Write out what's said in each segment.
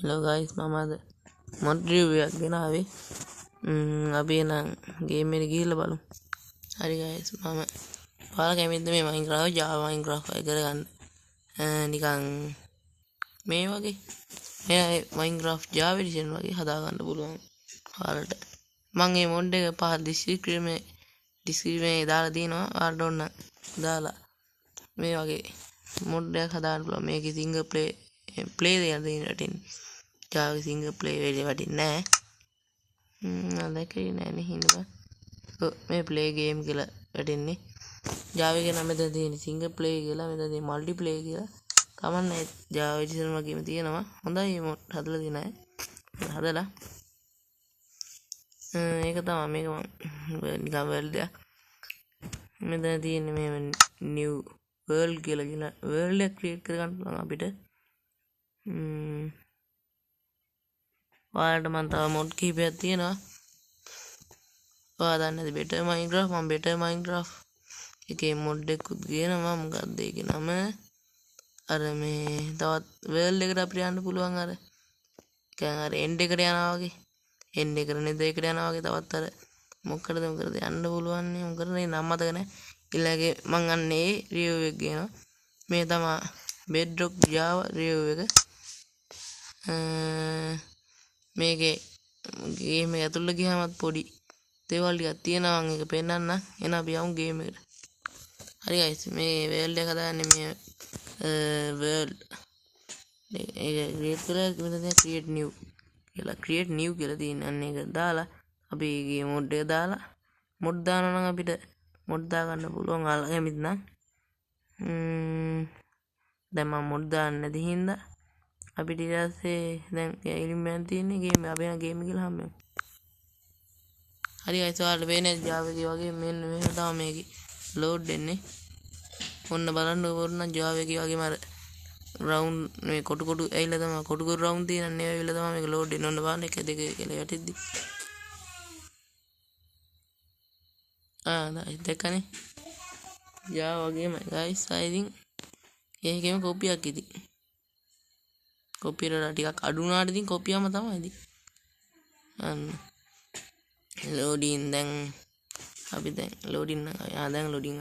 Hello guys, මම අද mode review එකක් ගෙනාවේ. අපි නම් ගේම් එකට ගිහිල්ලා බලමු. හරි guys, මම ඔයාලා කැමතිද මේ Minecraft Java Minecraft එක කරගන්න? නිකන් මේ වගේ මේ Minecraft Java edition වගේ හදා ගන්න පුළුවන් ඔයාලට. මම මේ මොඩ් එක පහ description එකේ දාලා දිනවා. ඔයාලට ඕන දාලා මේ වගේ මොඩ් එකක් හදාන්න පුළුවන්. මේකේ single play දෙන්න දෙන්න Java single play වෙලේ වටින්නේ නැහැ. දැකේ නෑ නේ හින්දා. මේ play game කියලා වැටෙන්නේ. Java එකේ නම් මෙතන තියෙන single play කියලා, මෙතන තියෙන multi play කියලා. කමන්නේ Java edition වගේම තියෙනවා. හොඳයි මේ මොඩ් හදලා තියෙන අය. හදලා ඒක තමයි මේක මම නිකන් world එකක්. මෙතන තියෙන්නේ මේ new world කියලා world එක create කරගන්න පුළුවන් අපිට. ඔයාලට මම තව මොඩ් කීපයක් තියෙනවා. ඔයා දන්නේ නැති better Minecraft මම better Minecraft එකේ මොඩ් එකකුත් ගේනවා. මොකක්ද ඒකේ නම? අර මේ තවත් world එකට අපිට යන්න පුළුවන් අර කියන්නේ අර end එකට යනවා වගේ. end එකට නේද එකට යනවා වගේ තවත් අර මොකටද යන්න පුළුවන් නේ. මොකටද නම මතක නැහැ. ඊළඟේ මං අන්නේ රිවිව් එක ගේනවා. මේ තමයි bedrock java රිවිව් එක. මේකේ ගේම් එක ඇතුළට ගියාමත් පොඩි දේවල් ටිකක් තියෙනවා. මම ඒක පෙන්නන්න. එන අපි යමු ගේම් එකට. හරි guys, මේ world එක හදාන්නේ මේ world ඒක create කරලා මෙතන create new කියලා තියෙන අන්න ඒක දාලා අපි ගේ මොඩ් එක දාලා මොඩ් දානවා නම් අපිට මොඩ් දා ගන්න පුළුවන්. ඔයාලා කැමති නම් දැන් මම මොඩ් දාන්න නැති හින්දා අපිට ඊට පස්සේ දැන් එලිමෙන්ට් තියෙන්නේ ගේම් අපි යන ගේම් කියලා හම්බෙමු. හරි guys, ඔයාලට පේන්නේ Java එකේ වගේ මෙන්න මෙහෙම තමයි මේකේ load වෙන්නේ. ඔන්න බලන්න ඕන Java එකේ වගේම අර round මේ කොටු ඇවිල්ලා තමයි කොටු round තියෙනන්නේ ඇවිල්ලා තමයි මේක load වෙන්නේ. ඔන්න බලන්න 1 2 කියලා යටිද්දි දැක්කනේ Java වගේම guys. I think ඒකෙම කොපියක් ඉතින් කොපි වල ටිකක් අඩු වුණාට ඉතින් කොපියම තමයි ඉතින්. අන්න loading දැන් අපි දැන් loading දැන් loading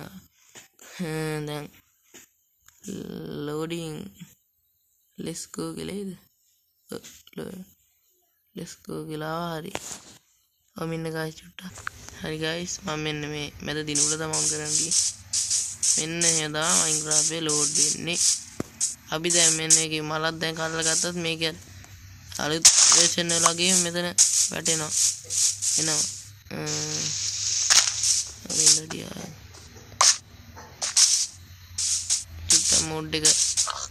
දැන් loading let's go කියලා let's go කියලා හරි මෙන්න guys චුට්ටක්. හරි guys, මම මෙන්න මේ මැද දින උල තමයි on කරන්න ගියේ. මෙන්න එහෙම තමයි Minecraft එකේ load වෙන්නේ. අපි දැන් මෙන්න එකේ මලක් දැන් කඩලා ගත්තත් මේක අලුත් version වල වගේ මෙතන වැටෙනවා එනවා. මොඩ් එක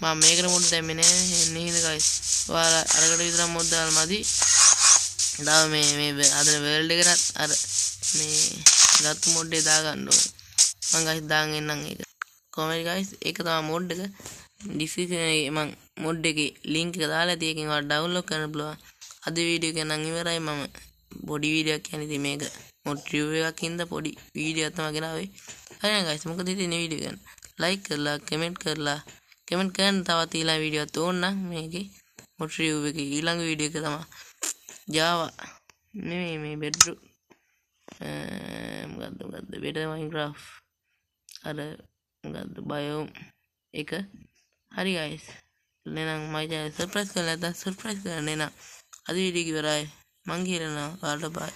මම මේකට මොඩ් දැම්මේ නෑ නේද guys. ඔයාලා අරකට විතර මොඩ් දාලා මදි. දාව මේ අදන world එකකට අර මේ ගත්ත මොඩ් එක දාගන්න ඕනේ. මම guys දාන් එන්නම් ඒක. කොහමද guys? ඒක තමයි මොඩ් එක. description එකේ මම මොඩ් එකේ link එක දාලා තියෙන එකෙන් ඔයාලා download කරන්න පුළුවන්. අද වීඩියෝ එක නම් ඉවරයි. මම පොඩි වීඩියෝ එකක් කියන්නේ ඉතින් මේක මොඩ් රිවිව් එකක් හින්දා පොඩි වීඩියෝ එකක් තමයි ගෙනාවේ. හරි guys, මොකද ඉතින් මේ වීඩියෝ ගන්න like කරලා කමෙන්ට් කරන්න තවත් ඊළඟ වීඩියෝ එකක් ඕන නම් මේකේ මොඩ් රිවිව් එකේ ඊළඟ වීඩියෝ එක තමයි Java නෙමෙයි මේ bedrock මොකද්ද better Minecraft අර මොකද්ද biome එක. හරි guys, එහෙනම් මයි channel subscribe කරලා නැත්නම් subscribe කරන්න. එහෙනම් අද වීඩියෝ එක ඉවරයි. මං කියනවා ඔයාලට bye.